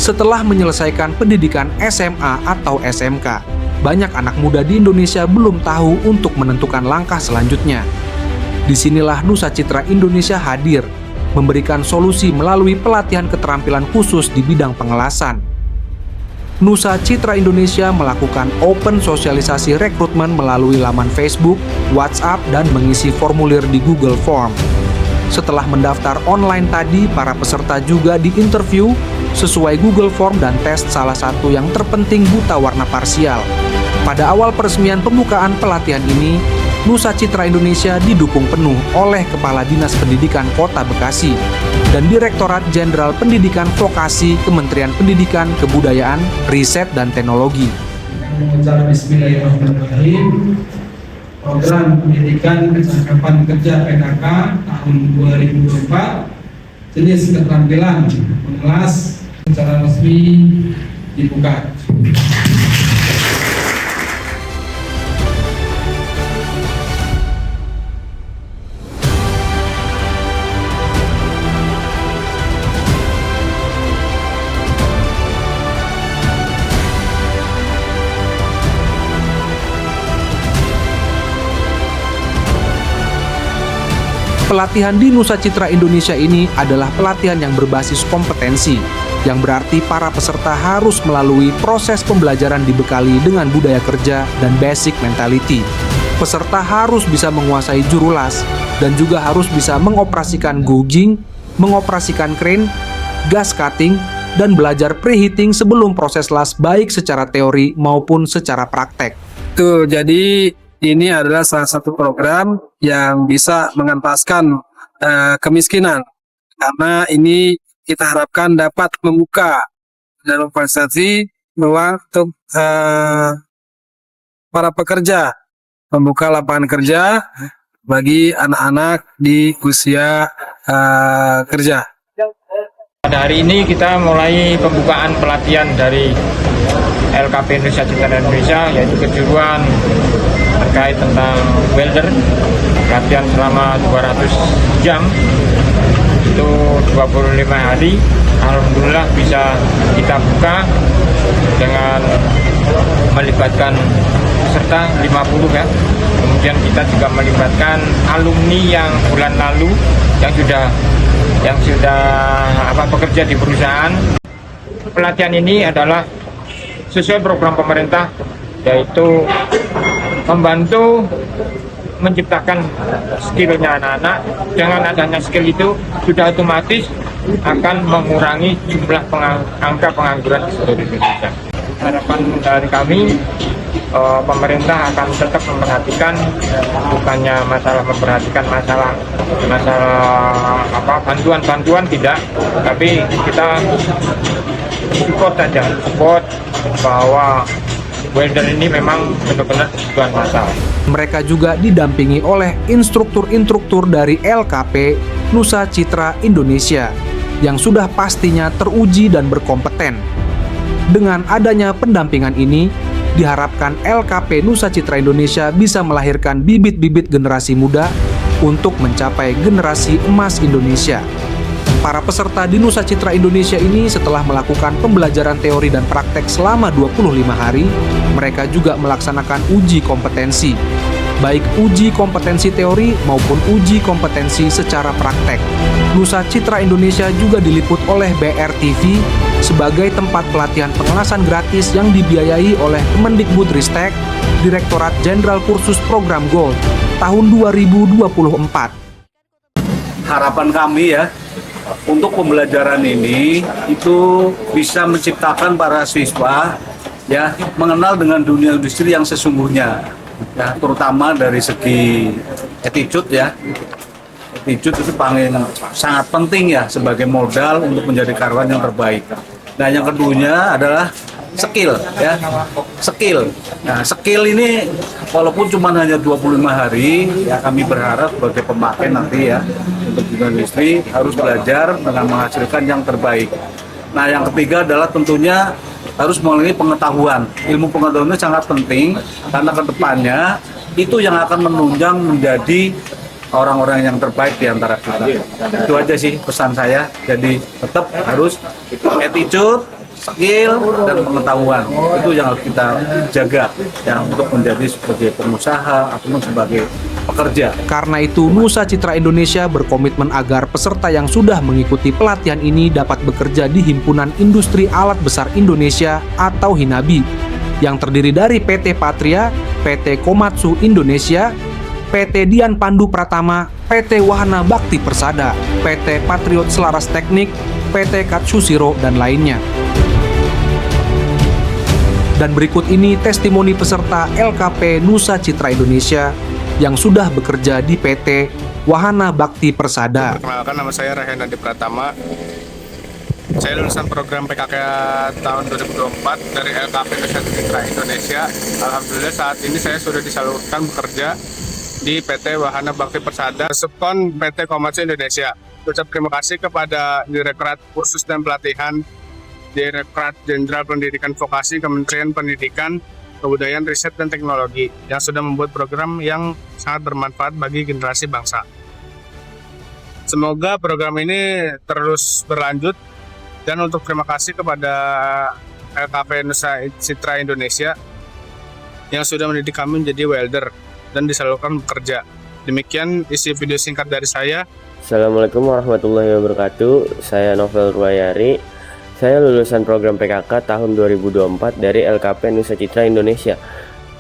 Setelah menyelesaikan pendidikan SMA atau SMK, banyak anak muda di Indonesia belum tahu untuk menentukan langkah selanjutnya. Disinilah Nusa Citra Indonesia hadir, memberikan solusi melalui pelatihan keterampilan khusus di bidang pengelasan. Nusa Citra Indonesia melakukan open sosialisasi rekrutmen melalui laman Facebook, WhatsApp, dan mengisi formulir di Google Form. Setelah mendaftar online tadi, para peserta juga diinterview sesuai Google Form dan tes salah satu yang terpenting buta warna parsial. Pada awal peresmian pembukaan pelatihan ini, Nusa Citra Indonesia didukung penuh oleh Kepala Dinas Pendidikan Kota Bekasi dan Direktorat Jenderal Pendidikan Vokasi Kementerian Pendidikan, Kebudayaan, Riset, dan Teknologi. Mengucap Bismillahirrahmanirrahim. Program Pendidikan Kecakapan Kerja PKK tahun 2024 jenis keterampilan mengelas secara resmi dibuka. Pelatihan di Nusa Citra Indonesia ini adalah pelatihan yang berbasis kompetensi, yang berarti para peserta harus melalui proses pembelajaran dibekali dengan budaya kerja dan basic mentality. Peserta harus bisa menguasai juru las dan juga harus bisa mengoperasikan gouging, mengoperasikan crane, gas cutting, dan belajar preheating sebelum proses las baik secara teori maupun secara praktek. Tuh, jadi ini adalah salah satu program yang bisa mengentaskan kemiskinan, karena ini kita harapkan dapat membuka dalam prestasi bahwa untuk para pekerja, membuka lapangan kerja bagi anak-anak di usia kerja. Pada hari ini kita mulai pembukaan pelatihan dari LKP Nusa Citra Indonesia, yaitu kejuruan terkait tentang welder, pelatihan selama 200 jam, itu 25 hari. Alhamdulillah bisa kita buka dengan melibatkan peserta 50 ya. Kemudian kita juga melibatkan alumni yang bulan lalu yang sudah bekerja di perusahaan. Pelatihan ini adalah sesuai program pemerintah, yaitu membantu menciptakan skillnya anak-anak. Dengan adanya skill itu sudah otomatis akan mengurangi jumlah angka pengangguran di seluruh Indonesia. Harapan dari kami, pemerintah akan tetap memperhatikan, bukannya memperhatikan masalah bantuan tidak, tapi kita support bahwa welder ini memang benar-benar kebutuhan massal. Mereka juga didampingi oleh instruktur-instruktur dari LKP Nusa Citra Indonesia yang sudah pastinya teruji dan berkompeten. Dengan adanya pendampingan ini, diharapkan LKP Nusa Citra Indonesia bisa melahirkan bibit-bibit generasi muda untuk mencapai generasi emas Indonesia. Para peserta di Nusa Citra Indonesia ini setelah melakukan pembelajaran teori dan praktek selama 25 hari, mereka juga melaksanakan uji kompetensi, baik uji kompetensi teori maupun uji kompetensi secara praktek. Nusa Citra Indonesia juga diliput oleh BRTV sebagai tempat pelatihan pengelasan gratis yang dibiayai oleh Kemendikbudristek, Direktorat Jenderal Kursus Program Gold tahun 2024. Harapan kami ya, untuk pembelajaran ini itu bisa menciptakan para siswa ya mengenal dengan dunia industri yang sesungguhnya ya, terutama dari segi attitude ya. Attitude itu sangat penting ya sebagai modal untuk menjadi karyawan yang terbaik. Nah, yang keduanya adalah skill ya. Nah, skill ini walaupun cuma hanya 25 hari ya, kami berharap sebagai pemakai nanti ya untuk dunia industri harus belajar dengan menghasilkan yang terbaik. Nah, yang ketiga adalah tentunya harus mengenai pengetahuan. Ilmu pengetahuan itu sangat penting karena kedepannya itu yang akan menunjang menjadi orang-orang yang terbaik di antara kita. Itu aja sih pesan saya. Jadi tetap harus attitude, skill dan pengetahuan. Itu yang harus kita jaga yang untuk menjadi sebagai pengusaha ataupun sebagai pekerja. Karena itu, Nusa Citra Indonesia berkomitmen agar peserta yang sudah mengikuti pelatihan ini dapat bekerja di Himpunan Industri Alat Besar Indonesia atau HINABI, yang terdiri dari PT Patria, PT Komatsu Indonesia, PT Dian Pandu Pratama, PT Wahana Bakti Persada, PT Patriot Selaras Teknik, PT Katsushiro, dan lainnya. Dan berikut ini testimoni peserta LKP Nusa Citra Indonesia yang sudah bekerja di PT Wahana Bakti Persada. Perkenalkan, nama saya Rahendra Pratama. Saya lulusan program PKK tahun 2024 dari LKP Nusa Citra Indonesia. Alhamdulillah saat ini saya sudah disalurkan bekerja di PT Wahana Bakti Persada, Subkon PT Komatsu Indonesia. Ucap terima kasih kepada Direktorat Kursus dan Pelatihan, Direktorat Jenderal Pendidikan Vokasi, Kementerian Pendidikan, Kebudayaan, Riset, dan Teknologi yang sudah membuat program yang sangat bermanfaat bagi generasi bangsa. Semoga program ini terus berlanjut, dan untuk terima kasih kepada LKP Nusa Citra Indonesia yang sudah mendidik kami menjadi welder dan disalurkan bekerja. Demikian isi video singkat dari saya. Assalamualaikum warahmatullahi wabarakatuh. Saya Novel Ruayari. Saya lulusan program PKK tahun 2024 dari LKP Nusa Citra Indonesia.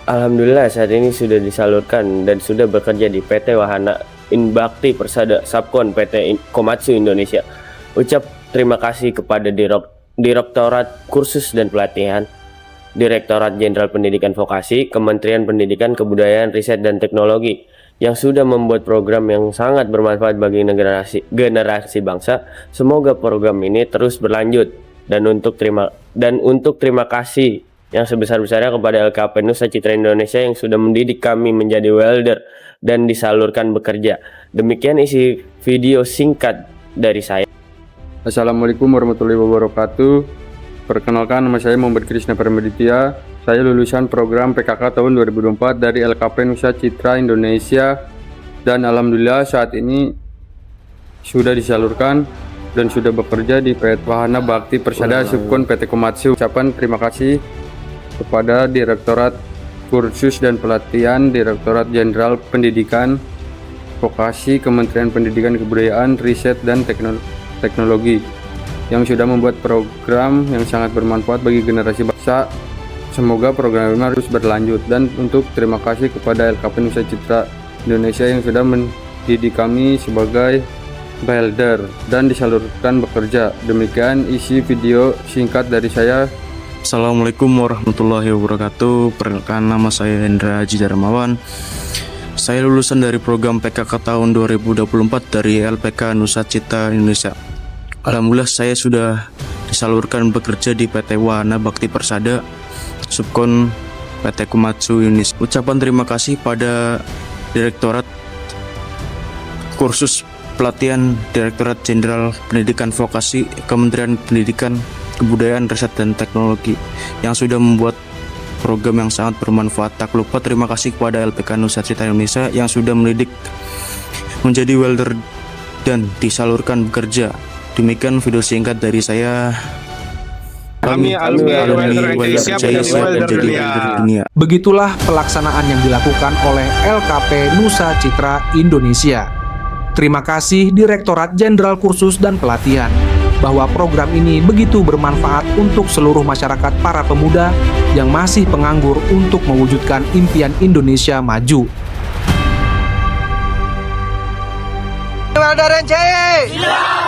Alhamdulillah saat ini sudah disalurkan dan sudah bekerja di PT Wahana Bakti Persada Subkon PT Komatsu Indonesia. Ucap terima kasih kepada Direktorat Kursus dan Pelatihan, Direktorat Jenderal Pendidikan Vokasi, Kementerian Pendidikan, Kebudayaan, Riset, dan Teknologi yang sudah membuat program yang sangat bermanfaat bagi generasi bangsa. Semoga program ini terus berlanjut. Dan untuk terima kasih yang sebesar-besarnya kepada LKP Nusa Citra Indonesia yang sudah mendidik kami menjadi welder dan disalurkan bekerja. Demikian isi video singkat dari saya. Assalamualaikum warahmatullahi wabarakatuh. Perkenalkan, nama saya Muhammad Krishna Permeditya. Saya lulusan program PKK tahun 2024 dari LKP Nusa Citra Indonesia, dan alhamdulillah saat ini sudah disalurkan dan sudah bekerja di PT Wahana Bakti Persada Subkon PT Komatsu. Ucapan terima kasih kepada Direktorat Kursus dan Pelatihan, Direktorat Jenderal Pendidikan Vokasi, Kementerian Pendidikan, Kebudayaan, Riset, dan Teknologi yang sudah membuat program yang sangat bermanfaat bagi generasi bangsa. Semoga program ini harus berlanjut. Dan untuk terima kasih kepada LKP Nusa Citra Indonesia yang sudah mendidik kami sebagai welder dan disalurkan bekerja. Demikian isi video singkat dari saya. Assalamualaikum warahmatullahi wabarakatuh. Perkenalkan, nama saya Hendra Haji Darmawan. Saya lulusan dari program PKK tahun 2024 dari LPK Nusa Citra Indonesia. Alhamdulillah saya sudah disalurkan bekerja di PT Wahana Bakti Persada Subkon PT Komatsu Indonesia. Ucapan terima kasih pada Direktorat Kursus Pelatihan, Direktorat Jenderal Pendidikan Vokasi, Kementerian Pendidikan, Kebudayaan, Riset, dan Teknologi yang sudah membuat program yang sangat bermanfaat. Tak lupa terima kasih kepada LPK Nusa Citra Indonesia yang sudah mendidik menjadi welder dan disalurkan bekerja. Demikian video singkat dari saya. Kami alumni welder Indonesia menjadi welder dunia. Begitulah pelaksanaan yang dilakukan oleh LKP Nusa Citra Indonesia. Terima kasih Direktorat Jenderal Kursus dan Pelatihan bahwa program ini begitu bermanfaat untuk seluruh masyarakat para pemuda yang masih penganggur untuk mewujudkan impian Indonesia maju. Welder NCI!